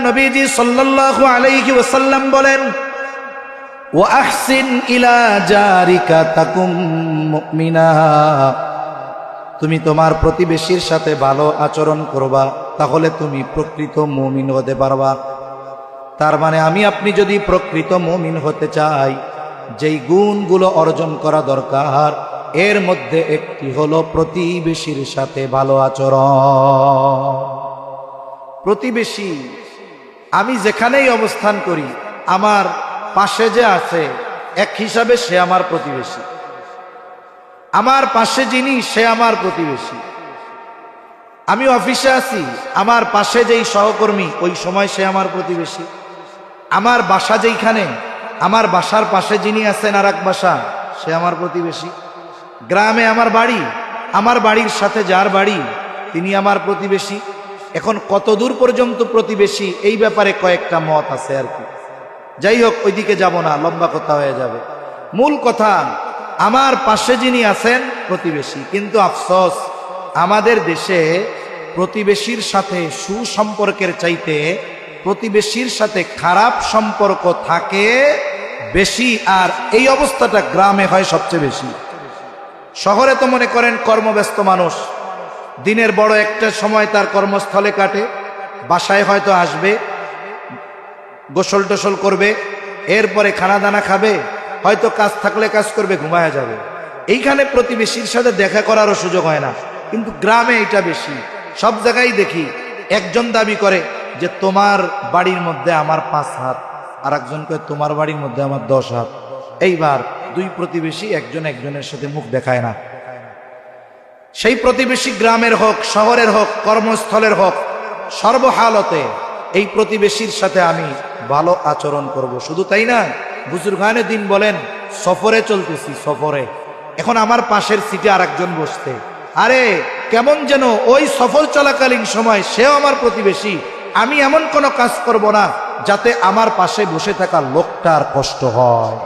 নবীজি সাল্লাল্লাহু আলাইহি ওয়াসাল্লাম বলেন, ওয়া আহসিন ইলা জারিকা তাকুম মুমিনা, তুমি তোমার প্রতিবেশীর সাথে ভালো আচরণ করবা, তাহলে তুমি প্রকৃত মুমিন হতে পারবা। তার মানে আমি আপনি যদি প্রকৃত মুমিন হতে চাই, যেই গুণগুলো অর্জন করা দরকার এর মধ্যে একটি হলো প্রতিবেশীর সাথে ভালো আচরণ। প্রতিবেশী, আমি যেখানেই অবস্থান করি আমার পাশে যে আছে এক হিসাবে সে আমার প্রতিবেশী, আমার পাশে যিনি সে আমার প্রতিবেশী। আমি অফিসে আছি, আমার পাশে যেই সহকর্মী ওই সময় সে আমার প্রতিবেশী। আমার বাসা যেইখানে, আমার বাসার পাশে যিনি আছেন আর এক বাসা, সে আমার প্রতিবেশী। গ্রামে আমার বাড়ি, আমার বাড়ির সাথে যার বাড়ি তিনি আমার প্রতিবেশী। এখন কত দূর পর্যন্ত প্রতিবেশী এই ব্যাপারে কয়েকটা মত আছে আর কি। যাই হোক, ওইদিকে যাব না, লম্বা কথা হয়ে যাবে। মূল কথা, আমার পাশে যিনি আছেন প্রতিবেশী। কিন্তু আফসোস, আমাদের দেশে প্রতিবেশীর সাথে সুসম্পর্কের চাইতে প্রতিবেশীর সাথে খারাপ সম্পর্ক থাকে বেশি। আর এই অবস্থাটা গ্রামে হয় সবচেয়ে বেশি। শহরে তো মনে করেন কর্মব্যস্ত মানুষ, দিনের বড় একটা সময় তার কর্মস্থলে কাটে, বাসায় হয়তো আসবে, গোসল টোসল করবে, এরপরে খানা দানা খাবে, হয়তো কাজ থাকলে কাজ করবে, ঘুমায়া যাবে। এইখানে প্রতিবেশীর সাথে দেখা করারও সুযোগ হয় না। কিন্তু গ্রামে এটা বেশি। সব জায়গায় দেখি একজন দাবি করে যে তোমার বাড়ির মধ্যে আমার 5 হাত, আর একজন কয় তোমার বাড়ির মধ্যে আমার 10 হাত। এইবার দুই প্রতিবেশী একজন একজনের সাথে মুখ দেখায় না। সেই প্রতিবেশী গ্রামের হোক, শহরের হোক, কর্মস্থলের হোক, সর্বহালতে এই প্রতিবেশীর সাথে আমি ভালো আচরণ করব। শুধু তাই না, বুজুর্গানে দিন বলেন, সফরে চলতেছি, সফরে এখন আমার পাশের সিটে আর একজন বসতে, আরে কেমন যেন ওই সফর চলাকালীন সময় সেও আমার প্রতিবেশী। আমি এমন কোনো কাজ করব না যাতে আমার পাশে বসে থাকা লোকটার কষ্ট হয়।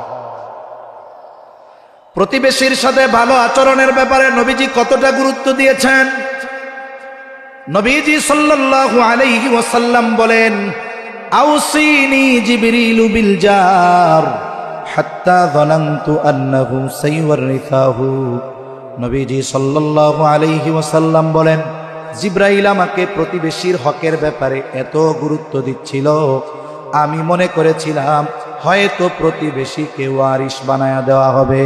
প্রতিবেশীর সাথে ভালো আচরণের ব্যাপারে নবীজি কতটা গুরুত্ব দিয়েছেন। নবীজি সাল্লাল্লাহু আলাইহি ওয়াসাল্লাম বলেন, আউসিনি জিবরিলু বিল জার হাত্তা যানানতু আন্নাহু সাইওয়ারিসাহু। নবীজি সাল্লাল্লাহু আলাইহি ওয়াসাল্লাম বলেন, জিবরাইল আমাকে প্রতিবেশীর হকের ব্যাপারে এত গুরুত্ব দিচ্ছিল, আমি মনে করেছিলাম হয়তো প্রতিবেশীকে ওয়ারিশ বানায়া দেওয়া হবে।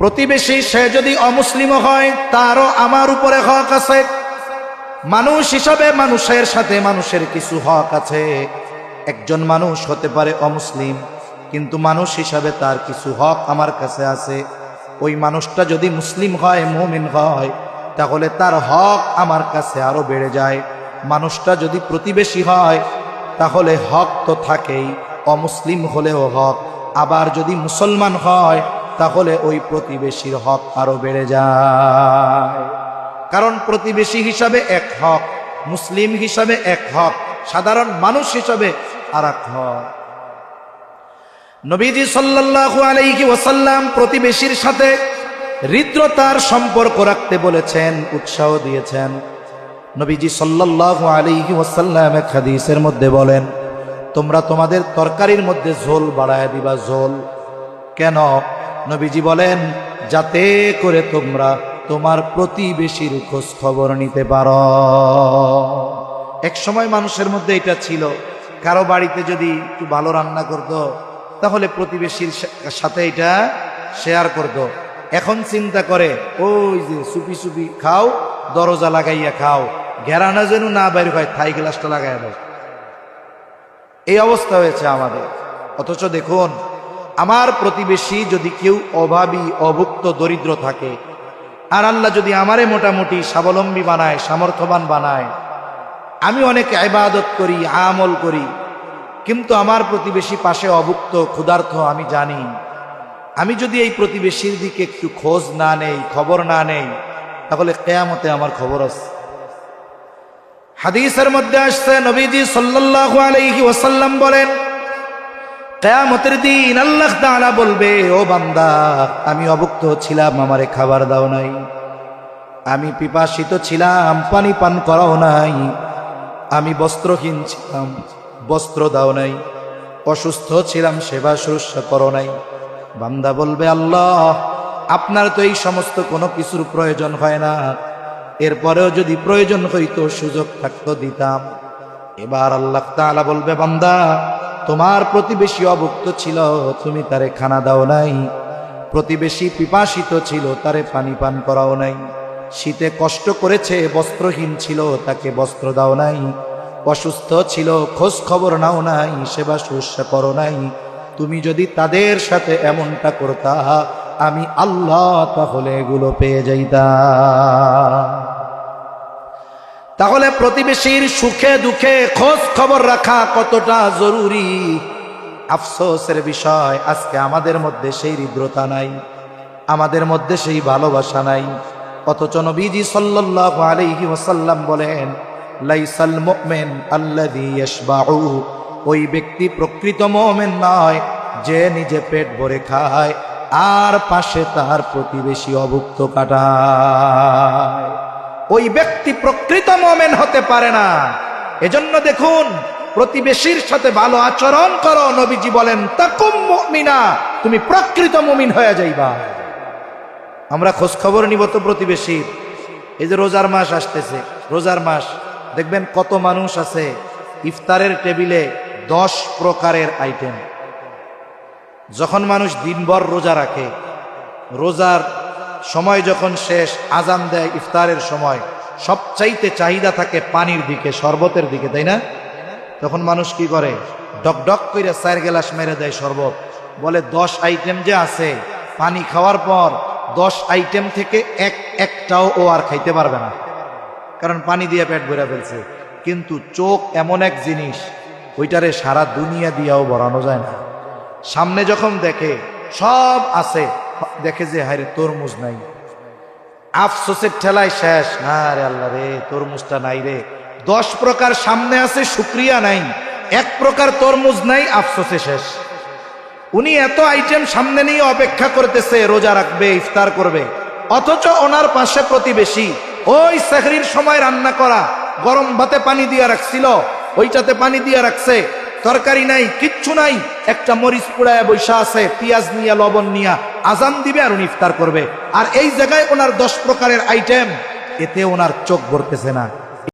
প্রতিবেশী সে যদি অমুসলিম হয় তারও আমার উপরে হক আছে। মানুষ হিসাবে মানুষের সাথে মানুষের কিছু হক আছে। একজন মানুষ হতে পারে অমুসলিম, কিন্তু মানুষ হিসাবে তার কিছু হক আমার কাছে আছে। ওই মানুষটা যদি মুসলিম হয়, মুমিন হয়, তাহলে তার হক আমার কাছে আরো বেড়ে যায়। মানুষটা যদি প্রতিবেশী হয় তাহলে হক তো থাকেই, অমুসলিম হলেও হক। আবার যদি মুসলমান হয় তাহলে ওই প্রতিবেশীর হক আরো বেড়ে যায়। কারণ প্রতিবেশী হিসাবে এক হক, মুসলিম হিসাবে এক হক, সাধারণ মানুষ হিসাবে আর এক হক। নবীজি সাল্লাল্লাহু আলাইহি ওয়াসাল্লাম প্রতিবেশীর সাথে হৃদ্রতার সম্পর্ক রাখতে বলেছেন, উৎসাহ দিয়েছেন। নবীজি সাল্লাল্লাহু আলাইহি ওয়াসাল্লাম এক হাদিসের মধ্যে বলেন, তোমরা তোমাদের তরকারির মধ্যে ঝোল বাড়ায় দিবা। ঝোল কেন? নবীজি বলেন, যাতে করে তোমরা তোমার প্রতিবেশীর খোঁজ খবর নিতে পারো। এক সময় মানুষের মধ্যে এটা ছিল, কারো বাড়িতে যদি একটু ভালো রান্না করতো তাহলে প্রতিবেশীর সাথে এটা শেয়ার করতো। এখন চিন্তা করে, ওই যে চুপি চুপি খাও, দরজা লাগাইয়া খাও, ঘেরানা যেন না বাইর হয়, থাই গ্লাসটা লাগাইয়া দাও। এই অবস্থা হয়েছে আমাদের। অথচ দেখুন, আমার প্রতিবেশী যদি কেউ অভাবী, অভুক্ত, দরিদ্র থাকে, আর আল্লাহ যদি আমারে মোটামুটি স্বাবলম্বী বানায়, সামর্থ্যবান বানায়, আমি অনেক ইবাদত করি, আমল করি, কিন্তু আমার প্রতিবেশী পাশে অভুক্ত, ক্ষুধার্ত, আমি জানি, আমি যদি এই প্রতিবেশীর দিকে একটু খোঁজ না নেই, খবর না নেই, তাহলে কিয়ামতে আমার খবর আছে। হাদিসের মধ্যে আসছে, নবীজি সাল্লাল্লাহু আলাইহি ওয়াসাল্লাম বলেন, কিয়ামতের দিন আল্লাহ তাআলা বলবে, ও বান্দা, আমি অভুক্ত ছিলাম, আমারে খাবার দাও নাই, আমি পিপাসিত ছিলাম, পানি পান করাও নাই, আমি বস্ত্রহীন ছিলাম, বস্ত্র দাও নাই, অসুস্থ ছিলাম, সেবা শুশ্রূষা করো নাই। বান্দা বলবে, আল্লাহ আপনার তো এই সমস্ত কোনো কিছুর প্রয়োজন হয় না, এরপরেও যদি প্রয়োজন হইতো সুযোগ থাকতো দিতাম। এবার আল্লাহ তাআলা বলবে, বান্দা তোমার প্রতিবেশী অভুক্ত ছিল, তুমি তারে খানা দাও নাই। প্রতিবেশী পিপাসিত ছিল, তারে পানি পান করাও নাই। শীতে কষ্ট করেছে, বস্ত্রহীন ছিল, তাকে বস্ত্র দাও নাই। অসুস্থ ছিল, খোঁজ খবর নাও নাই, সেবা শুশ্রূষা করো নাই। তুমি যদি তাদের সাথে এমনটা করতা, আমি আল্লাহ তাহলে এগুলো পেয়ে যাইতাম। তাহলে প্রতিবেশীর সুখে দুঃখে খোঁজ খবর রাখা কতটা জরুরি। আফসোসের বিষয়, আজকে আমাদের মধ্যে সেই হৃদ্রতা নাই, আমাদের মধ্যে সেই ভালোবাসা নাই। অথচ নবীজি সাল্লাল্লাহু আলাইহি ওয়াসাল্লাম বলেন, লাইসাল মুমিন আল্লাযী ইয়াশবাউ, ওই ব্যক্তি প্রকৃত মুমিন নয় যে নিজে পেট ভরে খায় আর পাশে তার প্রতিবেশী অভুক্ত কাটায়। ওই ব্যক্তি প্রকৃত মুমিন হতে পারে না। এজন্য দেখুন, প্রতিবেশীর সাথে ভালো আচরণ করো। নবীজি বলেন, তাকুম মুমিনা, তুমি প্রকৃত মুমিন হয়ে যাইবা। আমরা খোঁজ খবর নিব তো প্রতিবেশীর। এই যে রোজার মাস আসতেছে, রোজার মাস দেখবেন কত মানুষ আছে ইফতারের টেবিলে 10 প্রকারের আইটেম। যখন মানুষ দিনভর রোজা রাখে, রোজার সময় যখন শেষ, আজান দেয় ইফতারের সময়, সবচাইতে চাহিদা থাকে পানির দিকে, শরবতের দিকে, তাই না? তখন মানুষ কি করে, ডক ডক করে 4 গ্লাস মেরে দেয় শরবত। বলে 10 আইটেম যে আছে, পানি খাওয়ার পর 10 আইটেম থেকে একটাও ও আর খাইতে পারবে না, কারণ পানি দিয়ে পেট ভরে ফেলছে। কিন্তু চোখ এমন এক জিনিস, ওইটারে সারা দুনিয়া দিয়াও ভরানো যায় না। সামনে যখন দেখে সব আছে, দেখে যে হায় রে তরমুজ নাই, আফসোসের ঠেলায় শেষ। না রে আল্লাহ রে, তরমুজটা নাই রে। 10 প্রকার সামনে আছে, শুকরিয়া নাই। 1 প্রকার তরমুজ নাই, আফসোসে শেষ। উনি এত আইটেম সামনে নিয়ে অপেক্ষা করতেছে, রোজা রাখবে, ইফতার করবে, অথচ ওনার পাশে প্রতিবেশী ওই সেহরির সময় রান্না করা গরম ভাতে পানি দিয়ে রাখছিল, ওইটাতে পানি দিয়ে রাখছে, তরকারি নাই, কিচ্ছু নাই, একটা মরিচ পুড়ায় বৈশা আছে, পেঁয়াজ নিয়া লবণ নিয়া আজান দিবে আর উনি ইফতার করবে। আর এই জায়গায় ওনার 10 প্রকারের আইটেম, এতে ওনার চোখ ভরতেছে না।